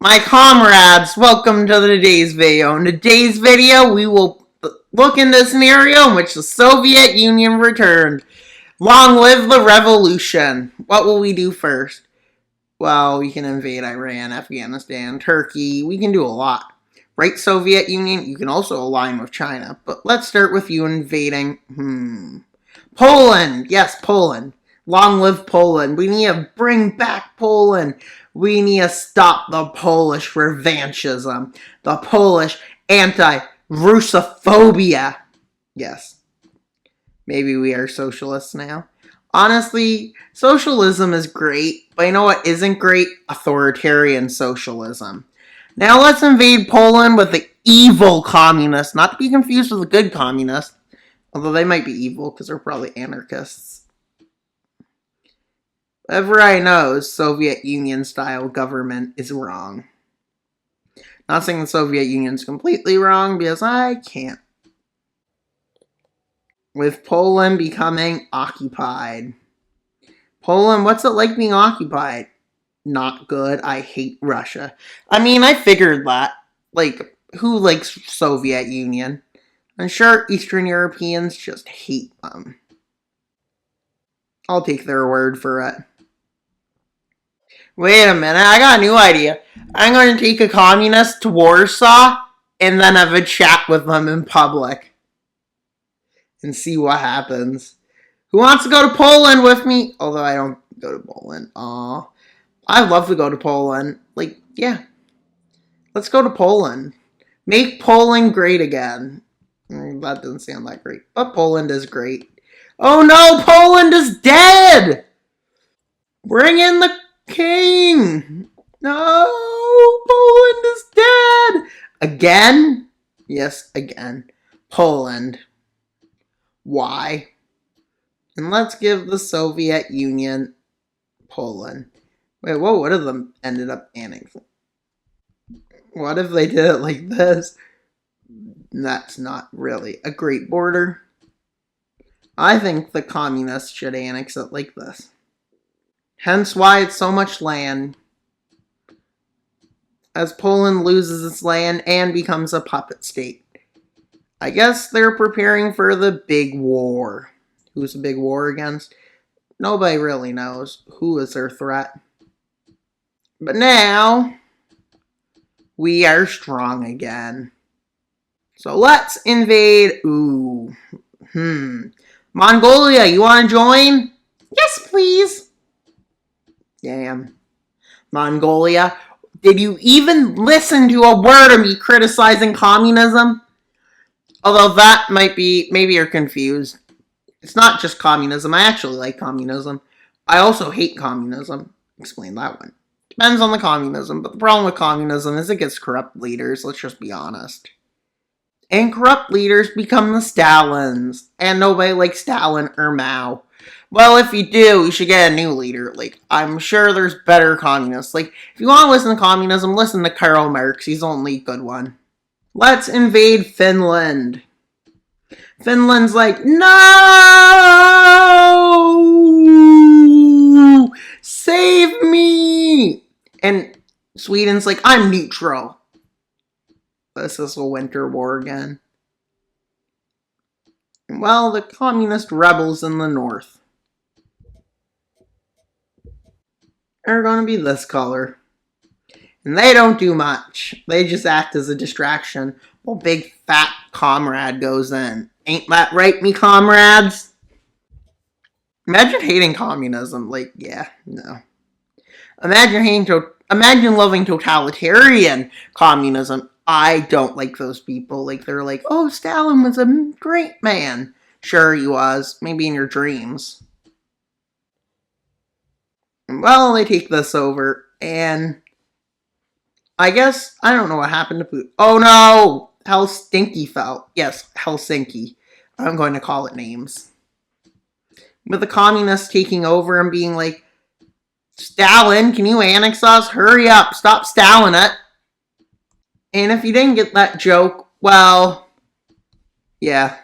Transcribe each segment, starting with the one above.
My comrades, welcome to today's video. In today's video, we will look into a scenario in which the Soviet Union returned. Long live the revolution. What will we do first? Well, we can invade Iran, Afghanistan, Turkey. We can do a lot. Right, Soviet Union? You can also align with China. But let's start with you invading. Poland. Yes, Poland. Long live Poland. We need to bring back Poland. We need to stop the Polish revanchism. The Polish anti-Russophobia. Yes. Maybe we are socialists now. Honestly, socialism is great, but you know what isn't great? Authoritarian socialism. Now let's invade Poland with the evil communists, not to be confused with the good communists, although they might be evil because they're probably anarchists. Whatever I know, Soviet Union style government is wrong. Not saying the Soviet Union's completely wrong, because I can't. With Poland becoming occupied. Poland, what's it like being occupied? Not good. I hate Russia. I mean, I figured that. Like, who likes Soviet Union? I'm sure Eastern Europeans just hate them. I'll take their word for it. Wait a minute, I got a new idea. I'm going to take a communist to Warsaw and then have a chat with them in public. And see what happens. Who wants to go to Poland with me? Although I don't go to Poland. Aw. I'd love to go to Poland. Like, yeah. Let's go to Poland. Make Poland great again. That doesn't sound that great. But Poland is great. Oh no, Poland is dead! Bring in the king! No, Poland is dead! Again? Yes, again. Poland. Why? And let's give the Soviet Union Poland. Wait, what would have them ended up annexing? What if they did it like this? That's not really a great border. I think the communists should annex it like this. Hence why it's so much land. As Poland loses its land and becomes a puppet state. I guess they're preparing for the big war. Who's the big war against? Nobody really knows. Who is their threat? But now, we are strong again. So let's invade. Mongolia, you want to join? Yes, please. Damn. Mongolia, did you even listen to a word of me criticizing communism? Although that might be, maybe you're confused. It's not just communism. I actually like communism. I also hate communism. Explain that one. Depends on the communism, but the problem with communism is it gets corrupt leaders, let's just be honest. And corrupt leaders become the Stalins, and nobody likes Stalin or Mao. Well, if you do, you should get a new leader. Like, I'm sure there's better communists. Like, if you want to listen to communism, listen to Karl Marx. He's the only good one. Let's invade Finland. Finland's like, no! Save me! And Sweden's like, I'm neutral. This is a winter war again. Well, the communist rebels in the north are going to be this color. And they don't do much. They just act as a distraction while big fat comrade goes in. Ain't that right, me comrades? Imagine hating communism. Like, yeah, no. Imagine loving totalitarian communism. I don't like those people. Like, they're like, oh, Stalin was a great man. Sure he was. Maybe in your dreams. Well, they take this over, and I guess, I don't know what happened to Putin. Oh no! Helsinki fell. Yes, Helsinki. I'm going to call it names. With the communists taking over and being like, Stalin, can you annex us? Hurry up, stop Stalin it. And if you didn't get that joke, well, yeah.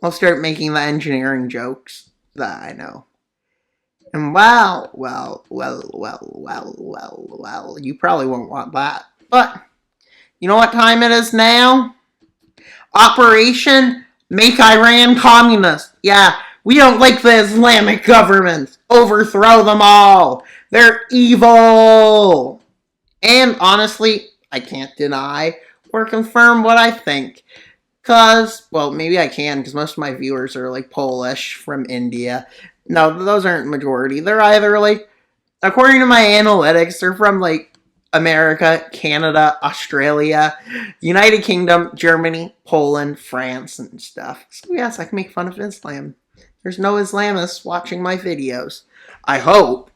I'll start making the engineering jokes that I know. And you probably won't want that. But you know what time it is now? Operation Make Iran Communist. Yeah, we don't like the Islamic governments. Overthrow them all. They're evil. And honestly, I can't deny or confirm what I think. Because, well, maybe I can, because most of my viewers are like Polish from India. No, those aren't majority. They're either like, according to my analytics, they're from like America, Canada, Australia, United Kingdom, Germany, Poland, France, and stuff. So, yes, I can make fun of Islam. There's no Islamists watching my videos. I hope.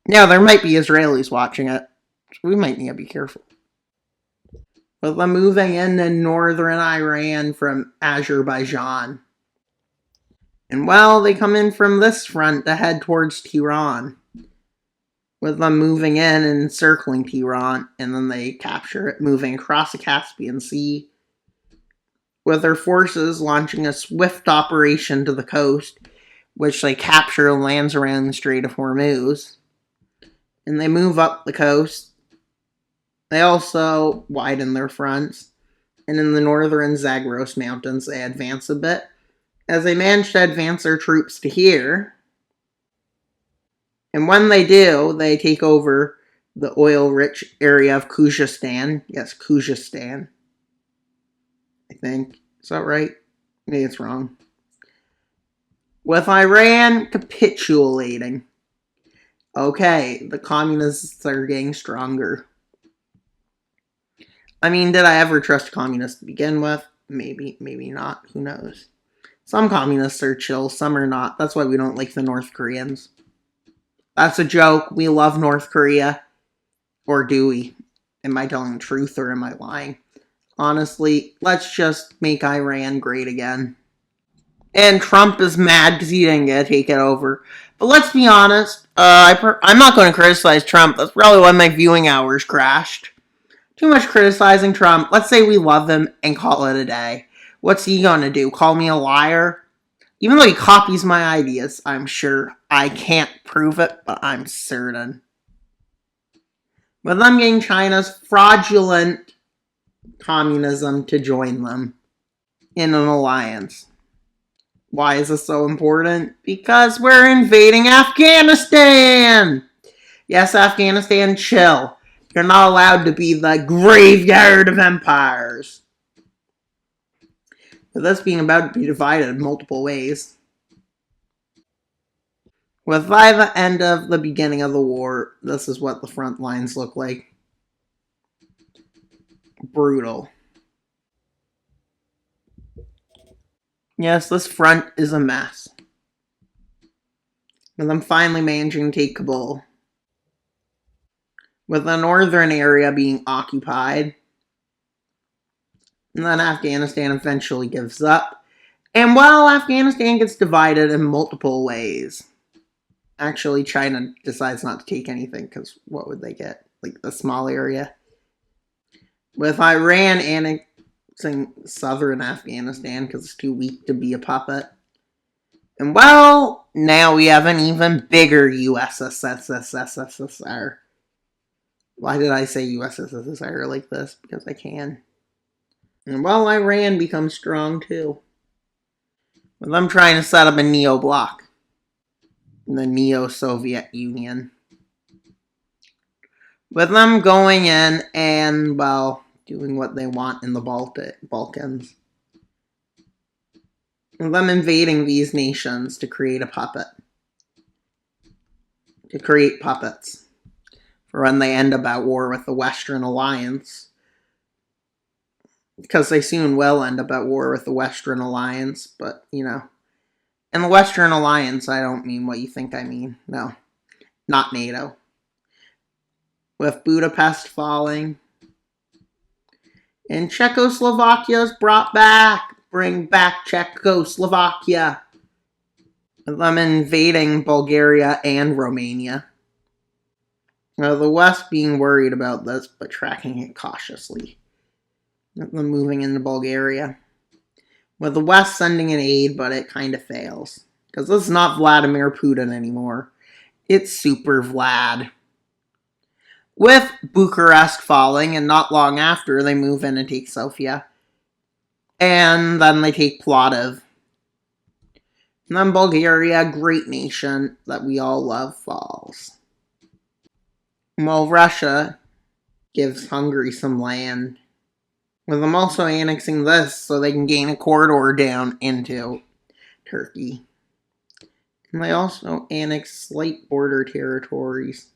Now, there might be Israelis watching it. So we might need to be careful. With them moving into northern Iran from Azerbaijan. And well, they come in from this front to head towards Tehran. With them moving in and encircling Tehran, and then they capture it, moving across the Caspian Sea. With their forces launching a swift operation to the coast, which they capture and lands around the Strait of Hormuz. And they move up the coast. They also widen their fronts, and in the northern Zagros Mountains they advance a bit, as they manage to advance their troops to here. And when they do, they take over the oil-rich area of Khuzestan. Yes, Khuzestan. I think. Is that right? Maybe it's wrong. With Iran capitulating. Okay, the communists are getting stronger. I mean, did I ever trust communists to begin with? Maybe, maybe not. Who knows? Some communists are chill, some are not. That's why we don't like the North Koreans. That's a joke. We love North Korea. Or do we? Am I telling the truth or am I lying? Honestly, let's just make Iran great again. And Trump is mad because he didn't get to take it over. But let's be honest, I'm not going to criticize Trump. That's probably why my viewing hours crashed. Too much criticizing Trump. Let's say we love him and call it a day. What's he going to do? Call me a liar? Even though he copies my ideas, I'm sure. I can't prove it, but I'm certain. With them getting China's fraudulent communism to join them in an alliance. Why is this so important? Because we're invading Afghanistan! Yes, Afghanistan, chill. You're not allowed to be the graveyard of empires. With us being about to be divided in multiple ways. With by the end of the beginning of the war, this is what the front lines look like. Brutal. Yes, this front is a mess. With them finally managing to take Kabul. With the northern area being occupied. And then Afghanistan eventually gives up. And while Afghanistan gets divided in multiple ways. Actually, China decides not to take anything, because what would they get? Like a small area. With Iran annexing southern Afghanistan, because it's too weak to be a puppet. And well, now we have an even bigger USSR. Why did I say USSR like this? Because I can. And well, Iran becomes strong too. With them trying to set up a neo-bloc. The Neo-Soviet Union. With them going in and, well, doing what they want in the Balkans. With them invading these nations to create a puppet. To create puppets. For when they end up at war with the Western Alliance. Because they soon will end up at war with the Western Alliance, but, you know. And the Western Alliance, I don't mean what you think I mean. No, not NATO. With Budapest falling. And Czechoslovakia is brought back. Bring back Czechoslovakia. With them invading Bulgaria and Romania. Now, the West being worried about this, but tracking it cautiously. With them moving into Bulgaria. With the West sending an aid, but it kind of fails. Because this is not Vladimir Putin anymore. It's Super Vlad. With Bucharest falling, and not long after, they move in and take Sofia. And then they take Plovdiv. And then Bulgaria, great nation that we all love, falls. Well, Russia gives Hungary some land, with them also annexing this so they can gain a corridor down into Turkey. And they also annex slight border territories,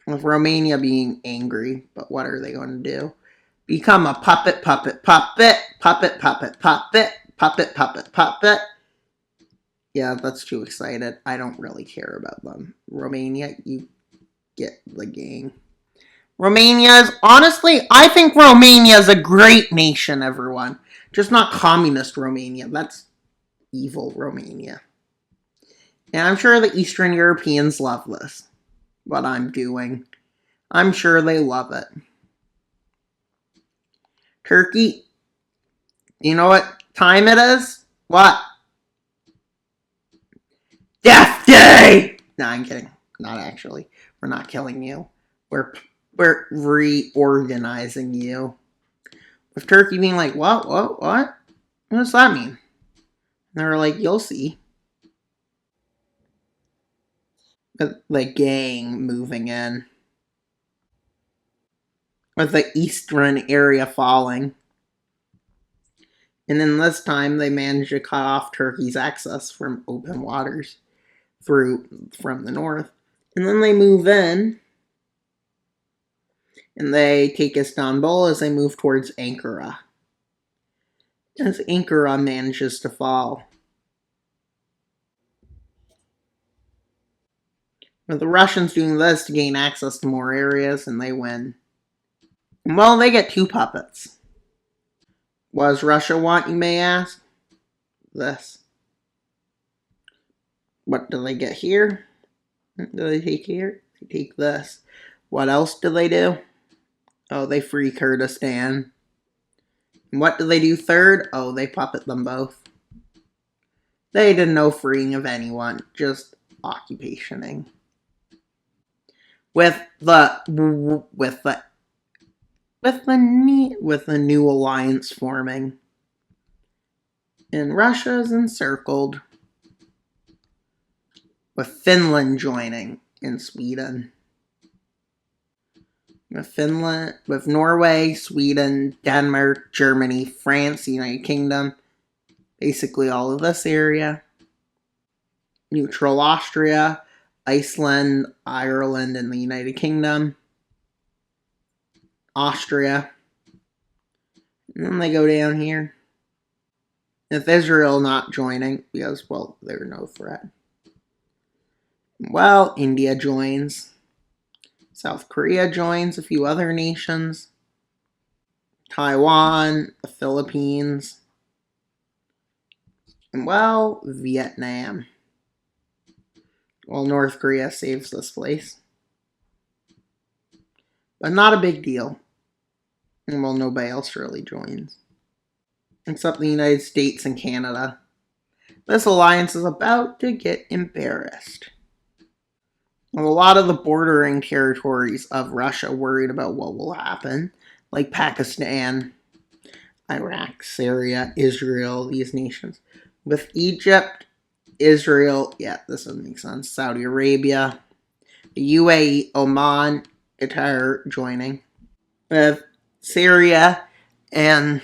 with Romania being angry, but what are they going to do? Become a puppet, puppet, puppet, puppet, puppet, puppet, puppet, puppet, puppet. Yeah, that's too excited. I don't really care about them. Romania, you get the gang. Romania's, honestly, I think Romania is a great nation, everyone. Just not communist Romania. That's evil Romania. And I'm sure the Eastern Europeans love this, what I'm doing. I'm sure they love it. Turkey, you know what time it is? What? Death Day! No, I'm kidding. Not actually. We're not killing you. We're reorganizing you. With Turkey being like, what? What does that mean? And they were like, you'll see. The gang moving in. With the eastern area falling. And then this time they managed to cut off Turkey's access from open waters from the north. And then they move in. And they take Istanbul as they move towards Ankara. As Ankara manages to fall. But the Russians doing this to gain access to more areas, and they win. Well, they get two puppets. What does Russia want, you may ask? This. What do they get here? What do they take here? They take this. What else do they do? Oh, they free Kurdistan. And what do they do third? Oh, they puppet them both. They did no freeing of anyone, just occupationing. With the new alliance forming. And Russia is encircled, with Finland joining in Sweden. With Norway, Sweden, Denmark, Germany, France, the United Kingdom, basically all of this area. Neutral Austria, Iceland, Ireland, and the United Kingdom. Austria. And then they go down here. With Israel not joining, because, well, they're no threat. Well, India joins. South Korea joins, a few other nations. Taiwan, the Philippines. And, well, Vietnam. Well, North Korea saves this place. But not a big deal. And, well, nobody else really joins. Except the United States and Canada. This alliance is about to get embarrassed. Well, a lot of the bordering territories of Russia worried about what will happen, like Pakistan, Iraq, Syria, Israel, these nations. With Egypt, Israel, yeah, this doesn't make sense, Saudi Arabia, the UAE, Oman, Qatar joining. With Syria and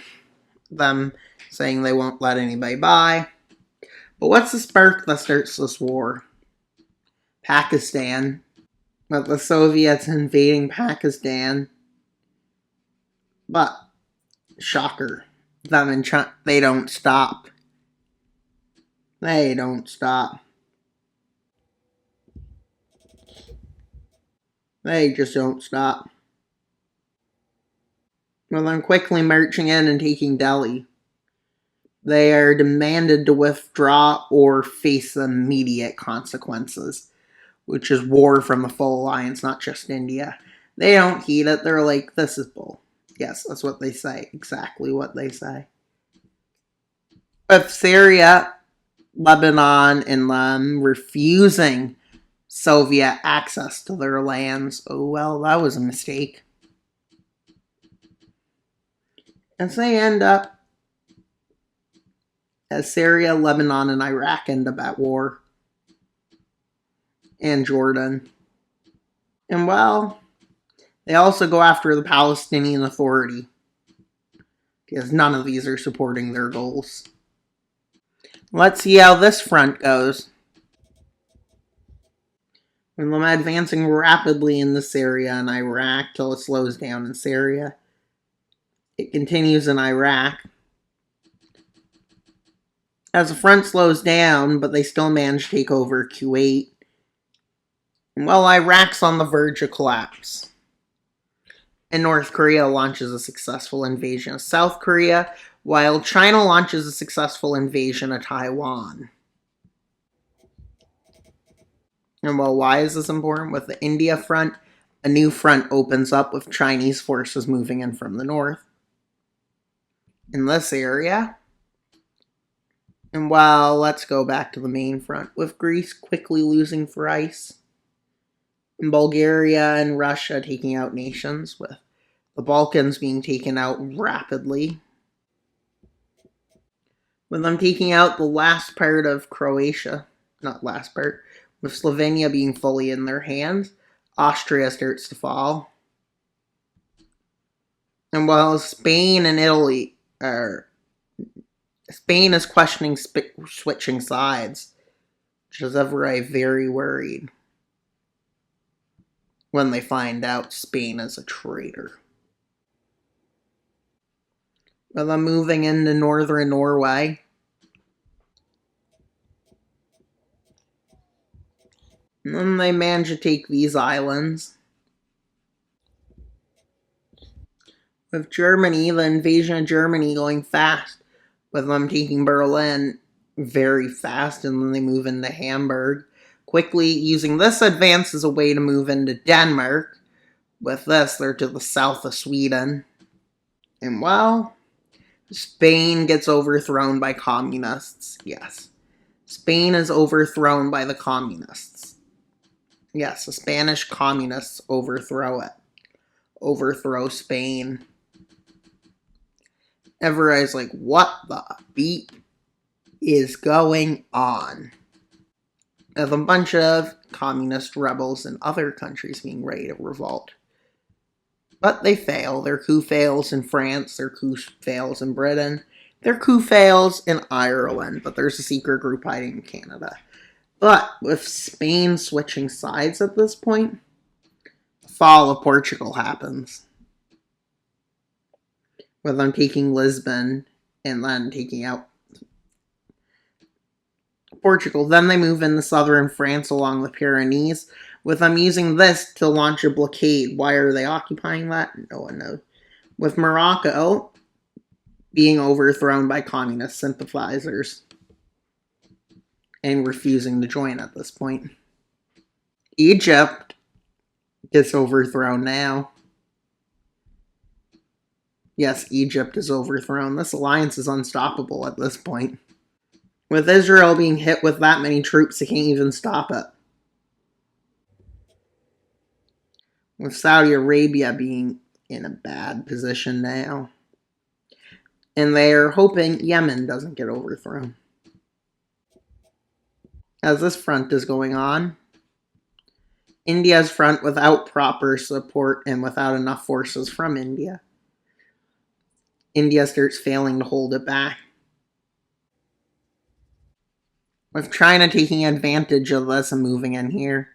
them saying they won't let anybody by. But what's the spark that starts this war? Pakistan. But the Soviets invading Pakistan. But, shocker, them and China, they don't stop. They don't stop. They just don't stop. Well, they're quickly marching in and taking Delhi. They are demanded to withdraw or face immediate consequences, which is war from the full alliance, not just India. They don't heed it. They're like, this is bull. Yes, that's what they say. Exactly what they say. With Syria, Lebanon and them refusing Soviet access to their lands. Oh, well, that was a mistake. As they end up, as Syria, Lebanon, and Iraq end up at war, and Jordan. And well, they also go after the Palestinian Authority, because none of these are supporting their goals. Let's see how this front goes. With them advancing rapidly into Syria and Iraq till it slows down in Syria. It continues in Iraq. As the front slows down, but they still manage to take over Kuwait. And well, Iraq's on the verge of collapse. And North Korea launches a successful invasion of South Korea, while China launches a successful invasion of Taiwan. And well, why is this important? With the India front, a new front opens up with Chinese forces moving in from the north. In this area. And well, let's go back to the main front, with Greece quickly losing thrice. And Bulgaria and Russia taking out nations, with the Balkans being taken out rapidly. With them taking out the last part of Croatia, not last part, with Slovenia being fully in their hands, Austria starts to fall. And while Spain and Italy are... Spain is questioning switching sides, which is everybody very worried when they find out Spain is a traitor. With them moving into northern Norway. And then they manage to take these islands. With Germany, the invasion of Germany going fast. With them taking Berlin very fast, and then they move into Hamburg. Quickly using this advance as a way to move into Denmark. With this, they're to the south of Sweden. And well, Spain gets overthrown by communists. Yes. Spain is overthrown by the communists. Yes, the Spanish communists overthrow it. Overthrow Spain. Everybody's like, what the beat is going on? With a bunch of communist rebels in other countries being ready to revolt. But they fail. Their coup fails in France. Their coup fails in Britain. Their coup fails in Ireland. But there's a secret group hiding in Canada. But with Spain switching sides at this point, the fall of Portugal happens. With them taking Lisbon and then taking out Portugal. Then they move into southern France along the Pyrenees, with them using this to launch a blockade. Why are they occupying that? No one knows. With Morocco being overthrown by communist sympathizers and refusing to join at this point. Egypt gets overthrown now. Yes, Egypt is overthrown. This alliance is unstoppable at this point. With Israel being hit with that many troops, they can't even stop it. With Saudi Arabia being in a bad position now. And they're hoping Yemen doesn't get overthrown. As this front is going on, India's front without proper support and without enough forces from India. India starts failing to hold it back. With China taking advantage of this and moving in here.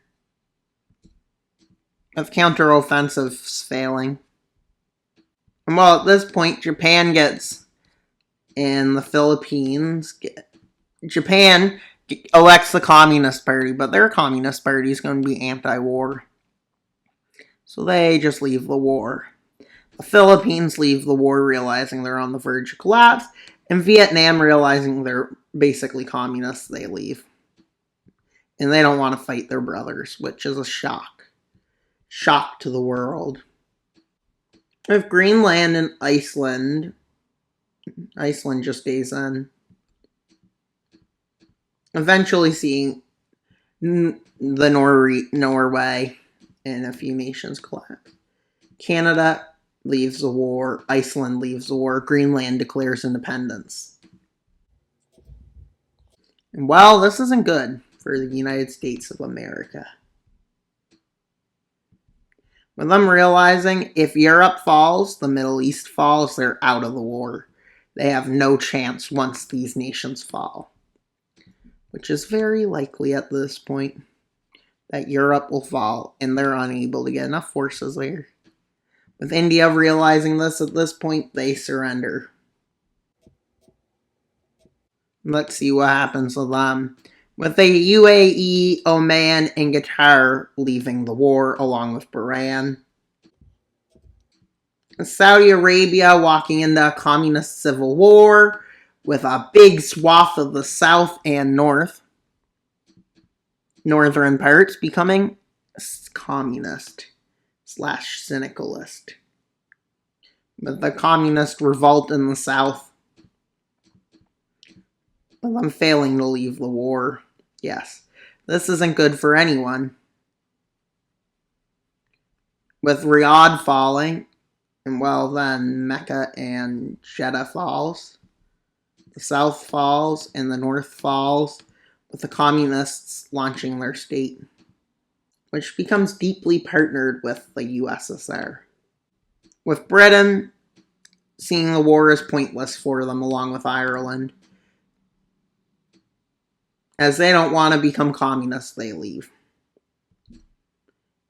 With counteroffensives failing. And well, at this point, Japan gets in the Philippines. Japan elects the Communist Party, but their Communist Party is going to be anti-war. So they just leave the war. The Philippines leave the war realizing they're on the verge of collapse, and Vietnam realizing they're basically communists, they leave. And they don't want to fight their brothers, which is a shock. Shock to the world. With Greenland and Iceland just stays in. eventually seeing the Norway and a few nations collapse. Canada leaves the war. Iceland leaves the war. Greenland declares independence. And well, this isn't good for the United States of America. With them realizing if Europe falls, the Middle East falls, they're out of the war. They have no chance once these nations fall. Which is very likely at this point, that Europe will fall and they're unable to get enough forces there. With India realizing this at this point, they surrender. Let's see what happens with them. With the UAE, Oman, and Qatar leaving the war along with Bahrain. Saudi Arabia walking into a communist civil war with a big swath of the south and northern parts becoming communist / syndicalist. But the communist revolt in the south, with them failing to leave the war. Yes, this isn't good for anyone. With Riyadh falling, and well then Mecca and Jeddah falls. The south falls and the north falls, with the communists launching their state, which becomes deeply partnered with the USSR. With Britain seeing the war as pointless for them along with Ireland. As they don't want to become communists, they leave.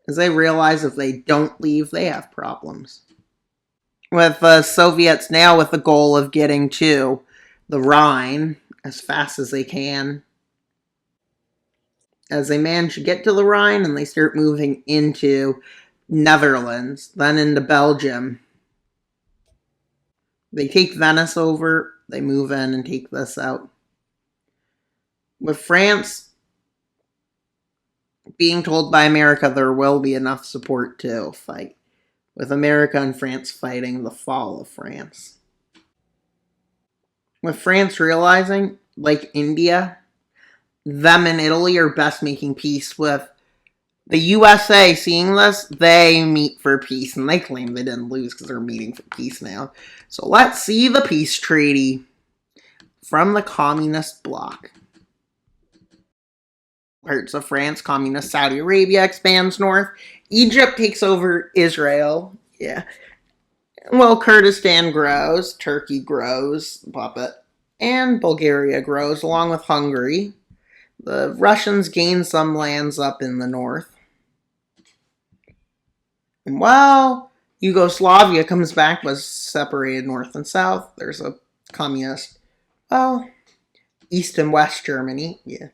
As they realize if they don't leave, they have problems. With the Soviets now with the goal of getting to the Rhine as fast as they can. As they manage to get to the Rhine and they start moving into Netherlands, then into Belgium. They take Venice over, they move in and take this out. With France being told by America there will be enough support to fight. With America and France fighting the fall of France. With France realizing, like India, them and Italy are best making peace. With the USA seeing this, they meet for peace, and they claim they didn't lose because they're meeting for peace now. So let's see the peace treaty from the communist bloc. Parts of France, communist Saudi Arabia expands north. Egypt takes over Israel. Yeah. Well, Kurdistan grows, Turkey grows, puppet, and Bulgaria grows, along with Hungary. The Russians gain some lands up in the north. And while Yugoslavia comes back, was separated north and south, there's a communist, well, East and West Germany, yeah.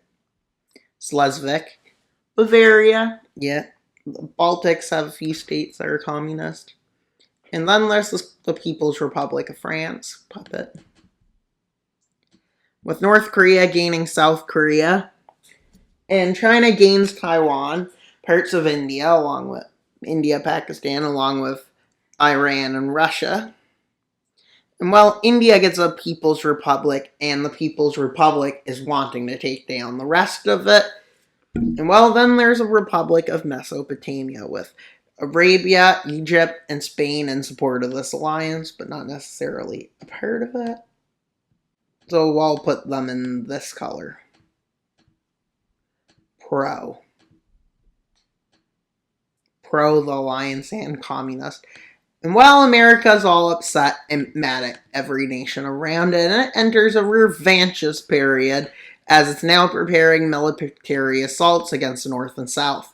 Schleswig, Bavaria, yeah. The Baltics have a few states that are communist. And then there's the People's Republic of France, puppet. With North Korea gaining South Korea. And China gains Taiwan, parts of India, along with India, Pakistan, along with Iran and Russia. And while India gets a People's Republic, and the People's Republic is wanting to take down the rest of it. And well, then there's a Republic of Mesopotamia with Arabia, Egypt, and Spain in support of this alliance, but not necessarily a part of it. So I'll put them in this color. Pro the alliance and communist. And while America's all upset and mad at every nation around it, and it enters a revanchist period as it's now preparing military assaults against the North and South.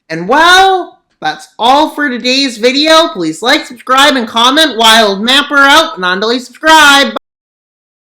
And well, that's all for today's video. Please like, subscribe, and comment. Wild Mapper out, and on to subscribe.